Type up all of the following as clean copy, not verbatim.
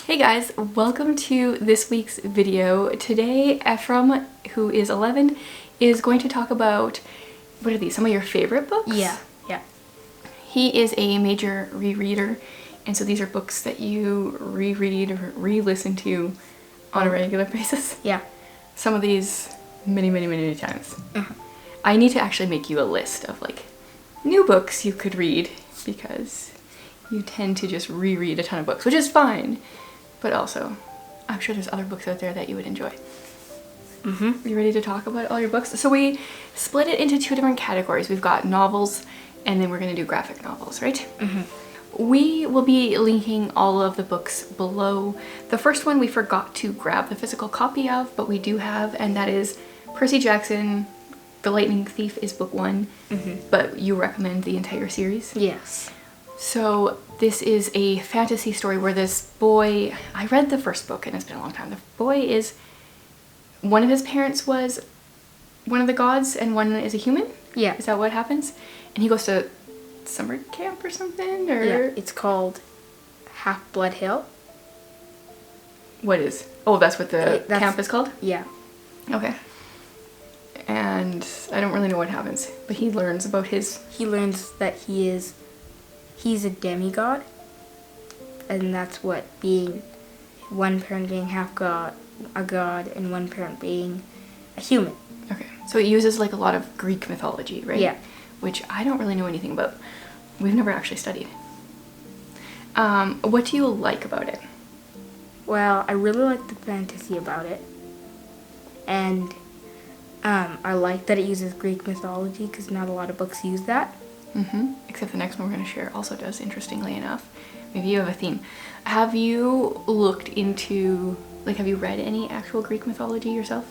Hey guys, welcome to this week's video. Today, Ephraim, who is 11, is going to talk about, what are these, some of your favorite books? Yeah. He is a major rereader, and so these are books that you reread or re-listen to on a regular basis. Yeah. Some of these many times. I need to actually make you a list of like new books you could read because you tend to just reread a ton of books, which is fine. But also, I'm sure there's other books out there that you would enjoy. You ready to talk about all your books? So we split it into two different categories. We've got novels, and then we're going to do graphic novels, right? We will be linking all of the books below. The first one we forgot to grab the physical copy of, but we do have, and that is Percy Jackson, The Lightning Thief is book 1, but you recommend the entire series? Yes. So this is a fantasy story where this boy, I read the first book and it's been a long time. The boy is, one of his parents was one of the gods and one is a human? Yeah. Is that what happens? And he goes to summer camp or something? Or Yeah, it's called Half-Blood Hill. What is? Oh, that's what the camp is called? Yeah. Okay. And I don't really know what happens, but he learns about his... He learns that he's a demigod, and that's what being one parent being half god, a god, and one parent being a human. Okay, so it uses like a lot of Greek mythology, right? Yeah. Which I don't really know anything about. We've never actually studied. What do you like about it? Well, I really like the fantasy about it, and I like that it uses Greek mythology because not a lot of books use that. Except the next one we're going to share also does, interestingly enough. Maybe you have a theme. Have you looked into, like, have you read any actual Greek mythology yourself?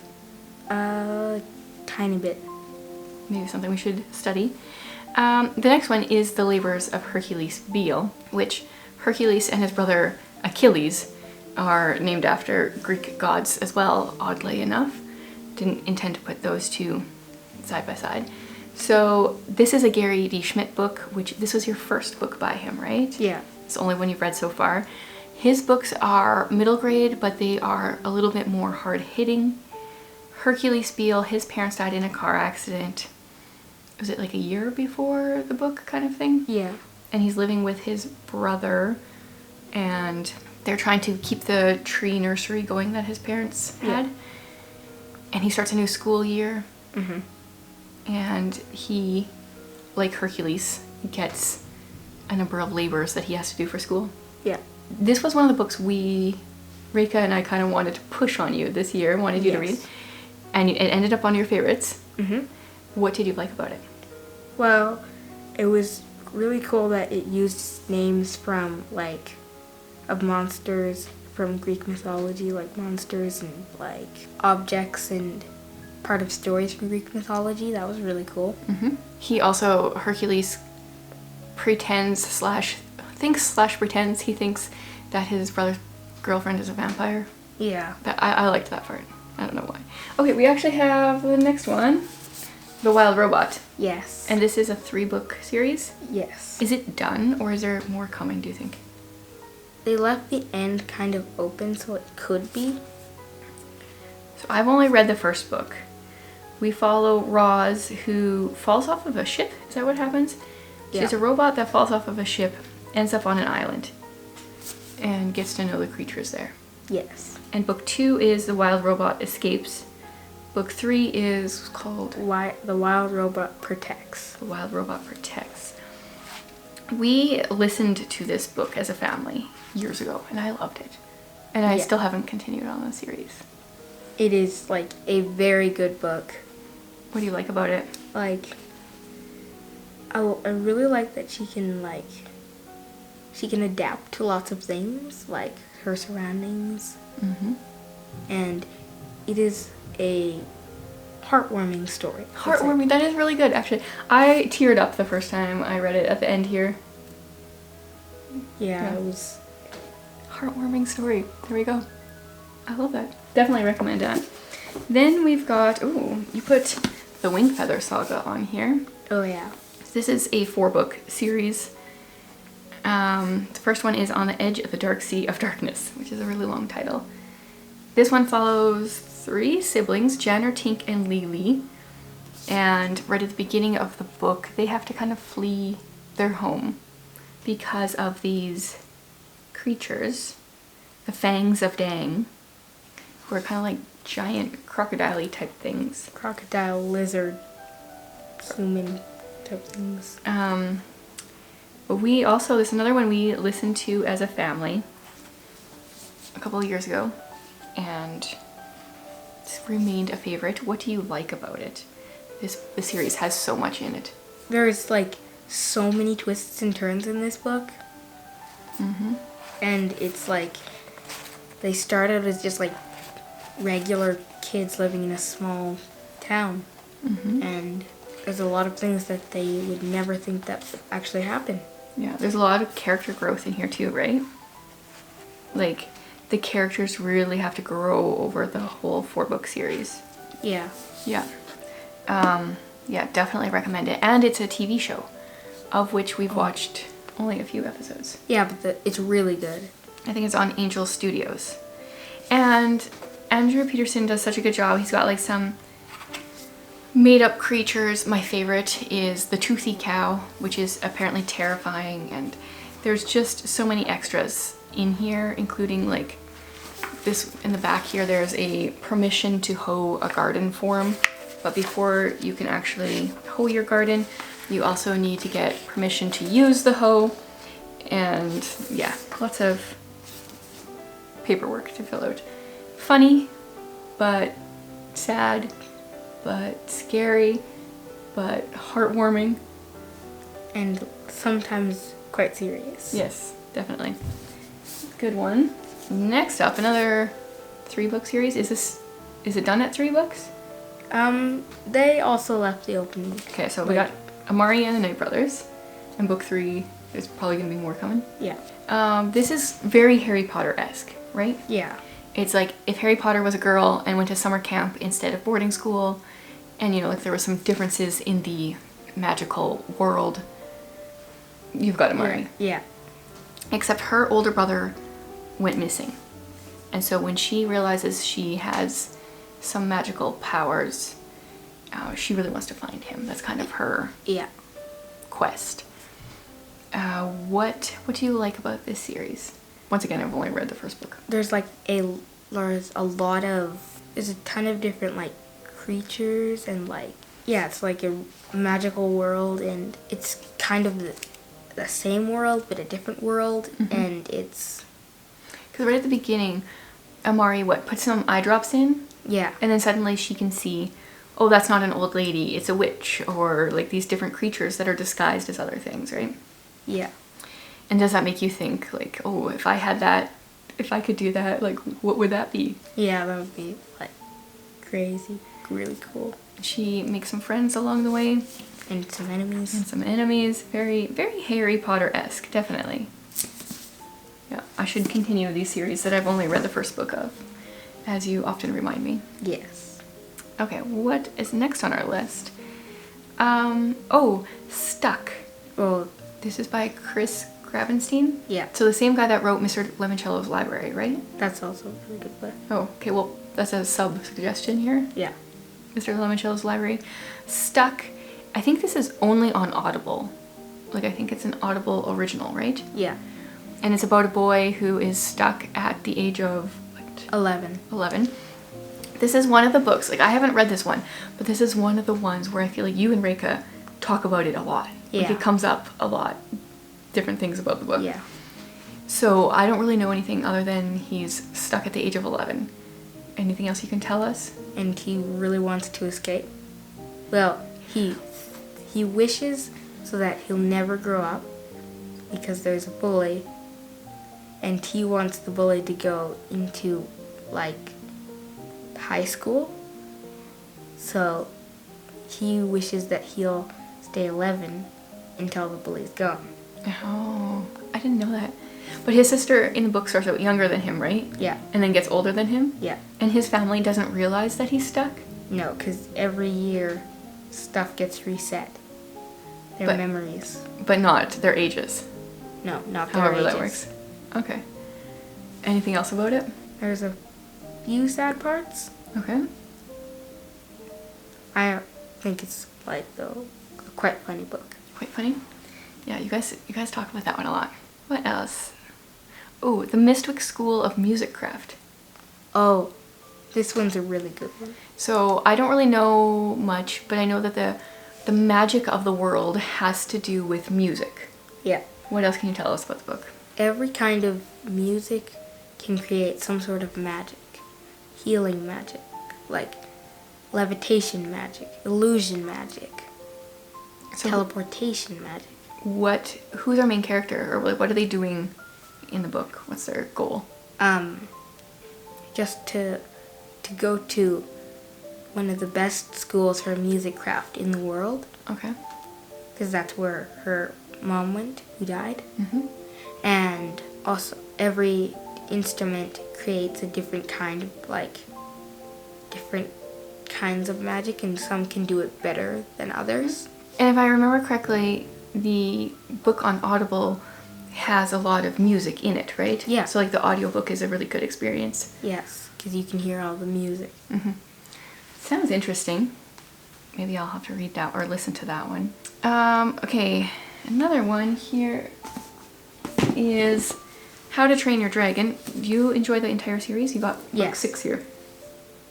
Tiny bit. Maybe something we should study. The next one is The Labors of Hercules Beale, which Hercules and his brother Achilles are named after Greek gods as well, oddly enough. Didn't intend to put those two side by side. So this is a Gary D. Schmidt book, which this was your first book by him, right? Yeah. It's the only one you've read so far. His books are middle grade, but they are a little bit more hard-hitting. Hercules Beale, his parents died in a car accident. Was it like a year before the book kind of thing? Yeah. And he's living with his brother, and they're trying to keep the tree nursery going that his parents had. And he starts a new school year. And he, like Hercules, gets a number of labors that he has to do for school. Yeah. This was one of the books Reika and I kind of wanted to push on you this year, wanted you to read. And it ended up on your favorites. What did you like about it? Well, it was really cool that it used names from, like, of monsters from Greek mythology, like monsters and, like, objects and part of stories from Greek mythology. That was really cool. He also, Hercules pretends he thinks that his brother's girlfriend is a vampire. Yeah. I liked that part. I don't know why. Okay, we actually have the next one, The Wild Robot. Yes. And this is a 3-book series? Yes. Is it done, or is there more coming, do you think? They left the end kind of open, so it could be. So I've only read the first book. We follow Roz, who falls off of a ship. Is that what happens? Yeah. She's a robot that falls off of a ship, ends up on an island, and gets to know the creatures there. Yes. And book 2 is The Wild Robot Escapes. Book 3 is called... The Wild Robot Protects. The Wild Robot Protects. We listened to this book as a family years ago, and I loved it. And I still haven't continued on the series. It is, like, a very good book. What do you like about it? Like, I really like that she can adapt to lots of things, like her surroundings. And it is a heartwarming story. Heartwarming, that is really good, actually. I teared up the first time I read it at the end here. Yeah, it was... Heartwarming story. There we go. I love that. Definitely recommend that. Then we've got, you put the Wingfeather Saga on here. Oh yeah. This is a 4-book series. The first one is On the Edge of the Dark Sea of Darkness, which is a really long title. This one follows 3 siblings, Janner, Tink, and Lily. And right at the beginning of the book, they have to kind of flee their home because of these creatures, the Fangs of Dang, who are kind of like giant crocodile-y type things. Crocodile, lizard, human type things. But we also, there's another one we listened to as a family a couple of years ago, and it's remained a favorite. What do you like about it? The series has so much in it. There's like so many twists and turns in this book. Mm-hmm. And it's like, they started as just like regular kids living in a small town. Mm-hmm. And there's a lot of things that they would never think that would actually happen. Yeah, there's a lot of character growth in here too, right? Like, the characters really have to grow over the whole 4-book series. Yeah. Yeah. Yeah, definitely recommend it. And it's a TV show, of which we've watched only a few episodes. Yeah, but it's really good. I think it's on Angel Studios. And Andrew Peterson does such a good job. He's got like some made up creatures. My favorite is the toothy cow, which is apparently terrifying. And there's just so many extras in here, including like this in the back here. There's a permission to hoe a garden form. But before you can actually hoe your garden, you also need to get permission to use the hoe. And yeah, lots of paperwork to fill out. Funny, but sad, but scary, but heartwarming. And sometimes quite serious. Yes, definitely. Good one. Next up, another 3-book series. Is it done at 3 books? They also left the opening. Okay, so we got Amari and the Night Brothers, and book 3, there's probably gonna be more coming. Yeah. This is very Harry Potter-esque, right? Yeah. It's like if Harry Potter was a girl and went to summer camp instead of boarding school, and you know, like there were some differences in the magical world, you've got Amari. Yeah. Except her older brother went missing. And so when she realizes she has some magical powers, she really wants to find him. That's kind of her quest. What do you like about this series? Once again, I've only read the first book. There's like there's a ton of different like creatures and like, yeah, it's like a magical world, and it's kind of the same world but a different world. Mm-hmm. And it's because right at the beginning, Amari puts some eye drops in. Yeah. And then suddenly she can see, oh, that's not an old lady, it's a witch, or like these different creatures that are disguised as other things, right? Yeah. And does that make you think, like, oh, if I had that, if I could do that, like, what would that be? Yeah, that would be like crazy, really cool. She makes some friends along the way. And some enemies. Very, very Harry Potter-esque, definitely. Yeah, I should continue these series that I've only read the first book of, as you often remind me. Yes. Okay, what is next on our list? Stuck. Well, this is by Chris Gravenstein? Yeah. So the same guy that wrote Mr. Lemoncello's Library, right? That's also a really good book. Oh, okay, well, that's a sub-suggestion here. Yeah. Mr. Lemoncello's Library. Stuck. I think this is only on Audible. Like, I think it's an Audible original, right? Yeah. And it's about a boy who is stuck at the age of, 11. This is one of the books, like I haven't read this one, but this is one of the ones where I feel like you and Reika talk about it a lot. Yeah. Like it comes up a lot. Different things about the book. Yeah. So I don't really know anything other than he's stuck at the age of 11. Anything else you can tell us? And he really wants to escape. Well, he wishes so that he'll never grow up because there's a bully, and he wants the bully to go into like high school. So he wishes that he'll stay 11 until the bully's gone. Oh, I didn't know that. But his sister in the book starts out younger than him, right? Yeah. And then gets older than him? Yeah. And his family doesn't realize that he's stuck? No, because every year stuff gets reset. Their memories. But not their ages. No, not their However ages. that works. Okay. Anything else about it? There's a few sad parts. Okay. I think it's like a quite funny book. Quite funny. Yeah, you guys talk about that one a lot. What else? Oh, The Mistwick School of Musicraft. Oh, this one's a really good one. So I don't really know much, but I know that the magic of the world has to do with music. Yeah. What else can you tell us about the book? Every kind of music can create some sort of magic. Healing magic, like levitation magic, illusion magic, So teleportation magic. Who's our main character, or like what are they doing in the book? What's their goal? Just to go to one of the best schools for music craft in the world, Okay. because that's where her mom went, who died. Mm-hmm. And also every instrument creates a different kind of different kinds of magic, and some can do it better than others. And if I remember correctly, the book on Audible has a lot of music in it, right? Yeah. So like the audiobook is a really good experience. Yes, because you can hear all the music. Mm-hmm. Sounds interesting. Maybe I'll have to read that or listen to that one. Okay, another one here is How to Train Your Dragon. Do you enjoy the entire series? You got book Yes. 6 here.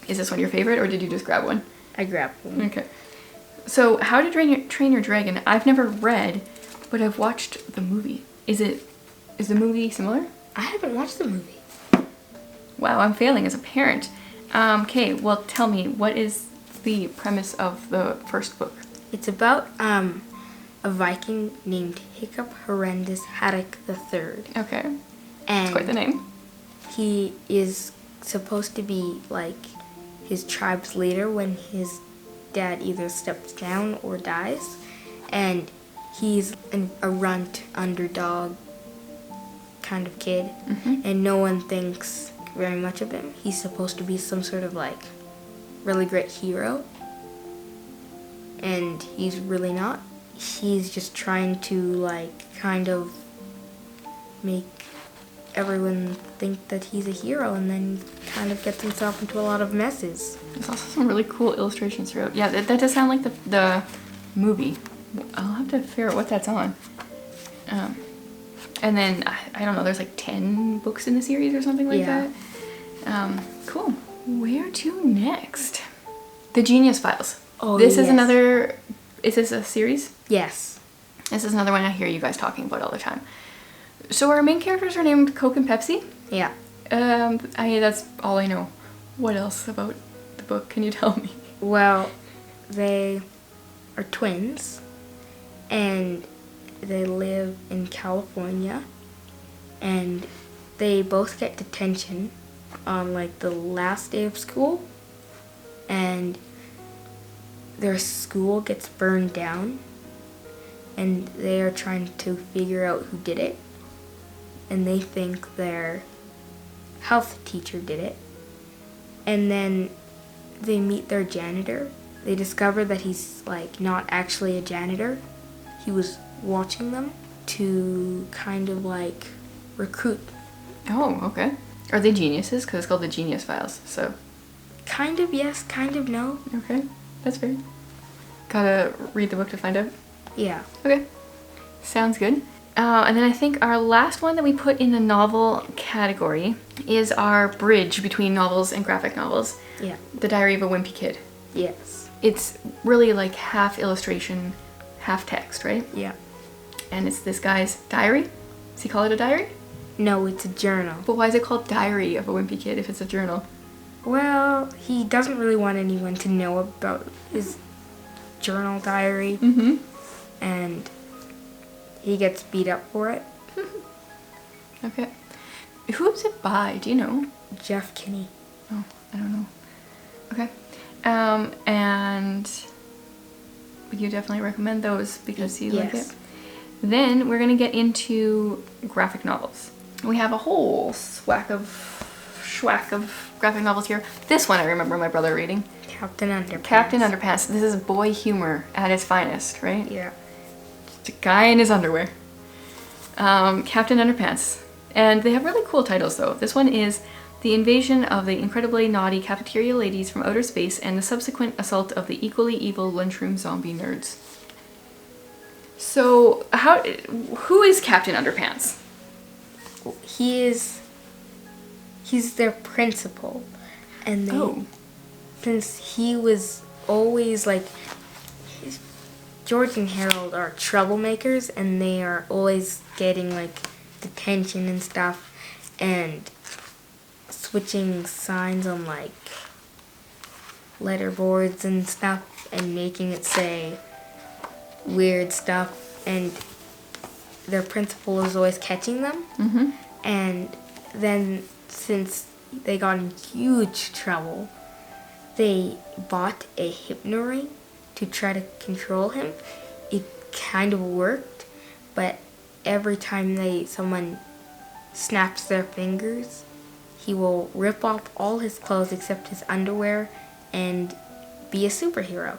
Is this one your favorite, or did you just grab one? I grabbed one. Okay. So, How to Train Your Dragon, I've never read, but I've watched the movie. Is the movie similar? I haven't watched the movie. Wow, I'm failing as a parent. Okay, well, tell me, what is the premise of the first book? It's about a Viking named Hiccup Horrendous Haddock III. Okay, And quite the name. he is supposed to be like his tribe's leader when his dad either steps down or dies. And he's a runt underdog kind of kid. Mm-hmm. And no one thinks very much of him. He's supposed to be some sort of really great hero. And he's really not. He's just trying to kind of make everyone think that he's a hero, and then kind of gets himself into a lot of messes. There's also some really cool illustrations throughout. Yeah, that does sound like the movie. I'll have to figure out what that's on. And then, I don't know, there's like 10 books in the series or something like Yeah. that. Cool. Where to next? The Genius Files. Oh, This is yes. another... Is this a series? Yes. This is another one I hear you guys talking about all the time. So our main characters are named Coke and Pepsi. Yeah. That's all I know. What else about the book can you tell me? Well, they are twins, and they live in California, and they both get detention on the last day of school, and their school gets burned down, and they are trying to figure out who did it, and they think their health teacher did it. And then they meet their janitor. They discover that he's not actually a janitor. He was watching them to kind of recruit. Oh, okay. Are they geniuses? Because it's called The Genius Files, so... Kind of yes, kind of no. Okay, that's fair. Gotta read the book to find out. Yeah. Okay, sounds good. And then I think our last one that we put in the novel category is our bridge between novels and graphic novels. Yeah. The Diary of a Wimpy Kid. Yes. It's really half illustration, half text, right? Yeah. And it's this guy's diary. Does he call it a diary? No, it's a journal. But why is it called Diary of a Wimpy Kid if it's a journal? Well, he doesn't really want anyone to know about his journal diary. Mm-hmm. And he gets beat up for it. Okay. Who's it by? Do you know? Jeff Kinney. Oh, I don't know. Okay. And would you definitely recommend those because you like Yes. it? Then we're going to get into graphic novels. We have a whole schwack of graphic novels here. This one I remember my brother reading. Captain Underpants. Captain Underpants. This is boy humor at its finest, right? Yeah. Just a guy in his underwear. Captain Underpants. And they have really cool titles though. This one is The Invasion of the Incredibly Naughty Cafeteria Ladies from Outer Space and the Subsequent Assault of the Equally Evil Lunchroom Zombie Nerds. So, who is Captain Underpants? He's their principal. And since he was always like, George and Harold are troublemakers, and they are always getting like detention and stuff, and switching signs on like letterboards and stuff, and making it say weird stuff, and their principal is always catching them. Mm-hmm. And then since they got in huge trouble, they bought a hypno-ring to try to control him. It kind of worked, but every time someone snaps their fingers, he will rip off all his clothes except his underwear and be a superhero.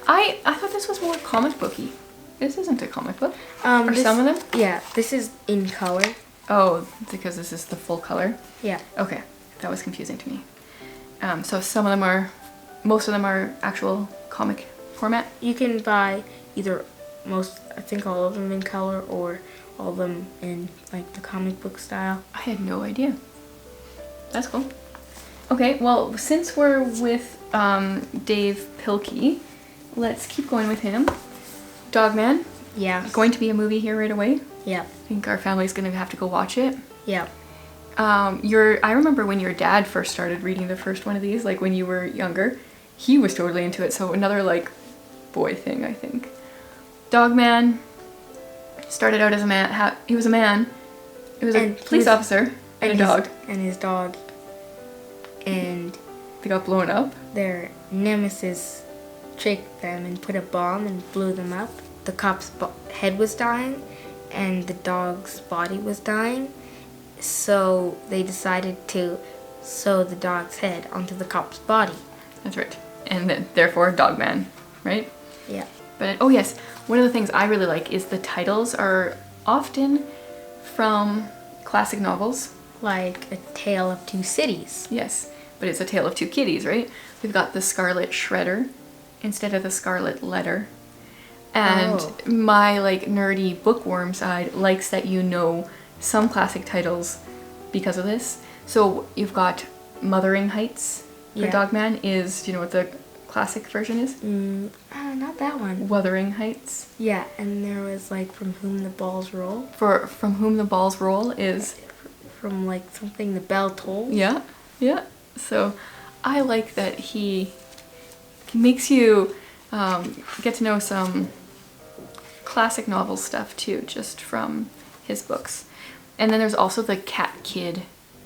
I thought this was more comic booky. This isn't a comic book. Are some of them? Yeah, this is in color. Oh, because this is the full color? Yeah. Okay, that was confusing to me. So most of them are actual comic format? You can buy either I think all of them in color, or all of them in like the comic book style. I had no idea. That's cool. Okay, well, since we're with Dave Pilkey, let's keep going with him. Dogman. Yeah. Going to be a movie here right away. Yeah. I think our family's going to have to go watch it. Yeah. I remember when your dad first started reading the first one of these, like when you were younger, he was totally into it. So another like boy thing, I think. Dogman started out as a man. He was a man. It was a police officer and a dog. And his dog. And they got blown up. Their nemesis tricked them and put a bomb and blew them up. The cop's head was dying, and the dog's body was dying. So they decided to sew the dog's head onto the cop's body. That's right. And then, therefore, Dogman, right? Yeah. But, oh yes, one of the things I really like is the titles are often from classic novels. Like A Tale of Two Cities. Yes, but it's A Tale of Two Kitties, right? We've got The Scarlet Shredder instead of The Scarlet Letter. And my, like, nerdy bookworm side likes that you know some classic titles because of this. So you've got Mothering Heights for Dogman do you know what the classic version is? Not that one. Wuthering Heights. Yeah, and there was like From Whom the Balls Roll. From Whom the Balls Roll is? From like something the bell tolls. Yeah, yeah. So I like that he makes you get to know some classic novel stuff too, just from his books. And then there's also the Cat Kid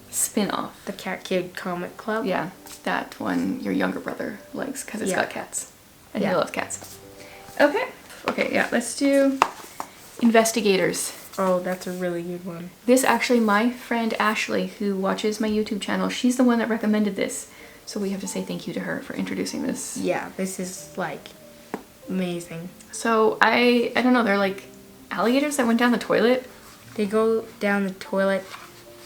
spin-off. The Cat Kid Comic Club? Yeah, that one your younger brother likes because it's got cats. And he loves cats. Okay, yeah, let's do Investigators. Oh, that's a really good one. This actually, my friend Ashley, who watches my YouTube channel, she's the one that recommended this. So we have to say thank you to her for introducing this. Yeah, this is like amazing. So I don't know, they're like alligators that went down the toilet. They go down the toilet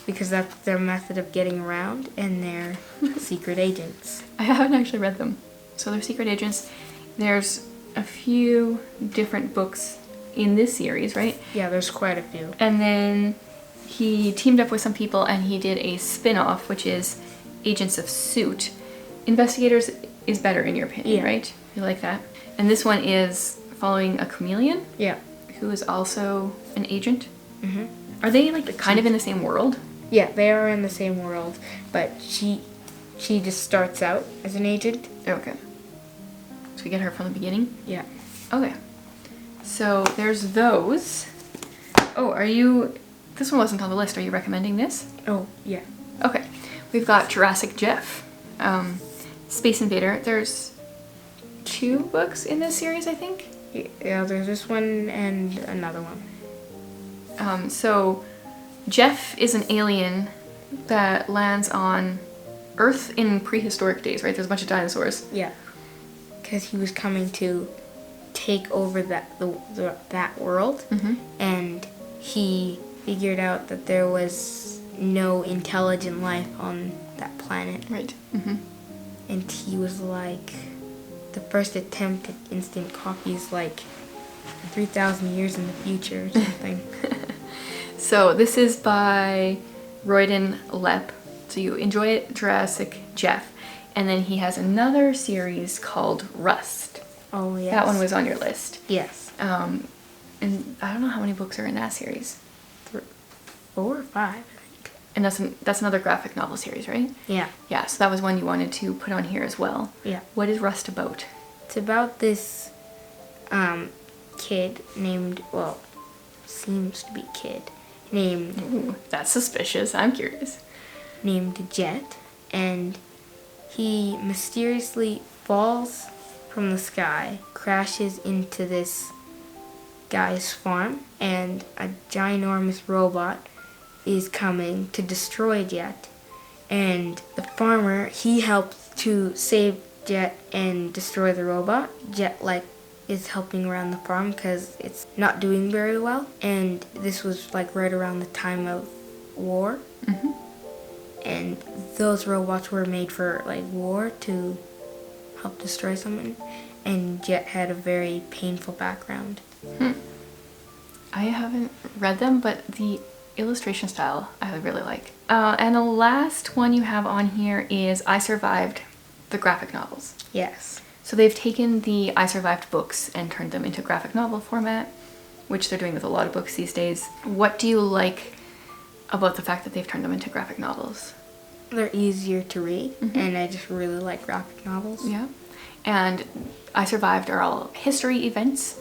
because that's their method of getting around, and they're secret agents. I haven't actually read them. So they're secret agents. There's a few different books in this series, right? Yeah, there's quite a few. And then he teamed up with some people and he did a spin-off, which is Agents of Suit. Investigators is better in your opinion, right? You like that? And this one is following a chameleon. Yeah. Who is also an agent. Mm-hmm. Are they like kind of in the same world? Yeah, they are in the same world, but she just starts out as an agent. Okay. So we get her from the beginning? Yeah. Okay. So there's those. Oh, this one wasn't on the list. Are you recommending this? Oh, yeah. Okay. We've got Jurassic Jeff, Space Invader. There's 2 books in this series, I think. Yeah, there's this one and another one. So Jeff is an alien that lands on Earth in prehistoric days, right? There's a bunch of dinosaurs. Yeah. Because he was coming to take over that world, and he figured out that there was no intelligent life on that planet. Right. And he was like, the first attempt at instant copy is like 3,000 years in the future or something. So this is by Royden Lepp. So you enjoy it, Jurassic Jeff. And then he has another series called Rust. Oh, yes. That one was on your list. Yes. And I don't know how many books are in that series. 4 or 5, I think. And that's another graphic novel series, right? Yeah. Yeah, so that was one you wanted to put on here as well. Yeah. What is Rust about? It's about this kid named, well, seems to be kid, named... Ooh, that's suspicious. I'm curious. Named Jet, and he mysteriously falls from the sky, crashes into this guy's farm, and a ginormous robot is coming to destroy Jet. And the farmer, he helps to save Jet and destroy the robot. Jet, like, is helping around the farm because it's not doing very well. And this was, like, right around the time of war. And those robots were made for, like, war to help destroy someone. And Jet had a very painful background. I haven't read them, but the illustration style I really like. And the last one you have on here is I Survived, the graphic novels. Yes. So they've taken the I Survived books and turned them into graphic novel format, which they're doing with a lot of books these days. What do you like about the fact that they've turned them into graphic novels? They're easier to read, and I just really like graphic novels. Yeah. And I Survived are all history events,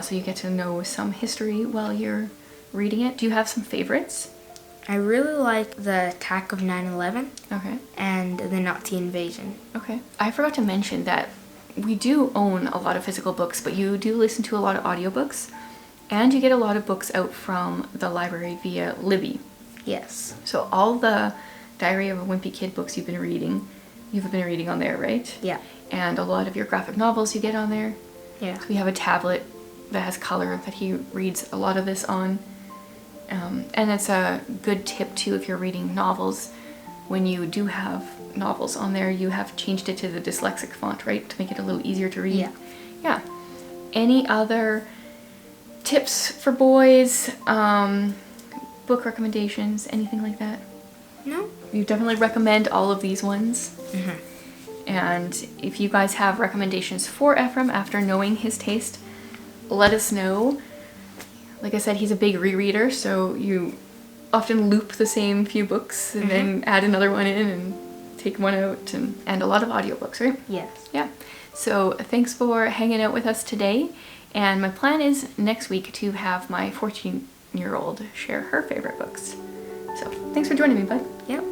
so you get to know some history while you're reading it. Do you have some favorites? I really like the attack of 9/11 Okay. and the Nazi invasion. Okay. I forgot to mention that we do own a lot of physical books, but you do listen to a lot of audiobooks, and you get a lot of books out from the library via Libby. Yes. So all the Diary of a Wimpy Kid books you've been reading on there, right? Yeah. And a lot of your graphic novels you get on there. Yeah. So we have a tablet that has color that he reads a lot of this on. And it's a good tip too if you're reading novels. When you do have novels on there, you have changed it to the dyslexic font, right? To make it a little easier to read. Yeah. Yeah. Any other tips for boys? Book recommendations? Anything like that? No? You definitely recommend all of these ones. And if you guys have recommendations for Ephraim after knowing his taste, let us know. Like I said, he's a big rereader, so you often loop the same few books and then add another one in and take one out, and a lot of audiobooks, right? Yes. Yeah. So thanks for hanging out with us today. And my plan is next week to have my 14-year-old share her favorite books. So thanks for joining me, bud. Yep.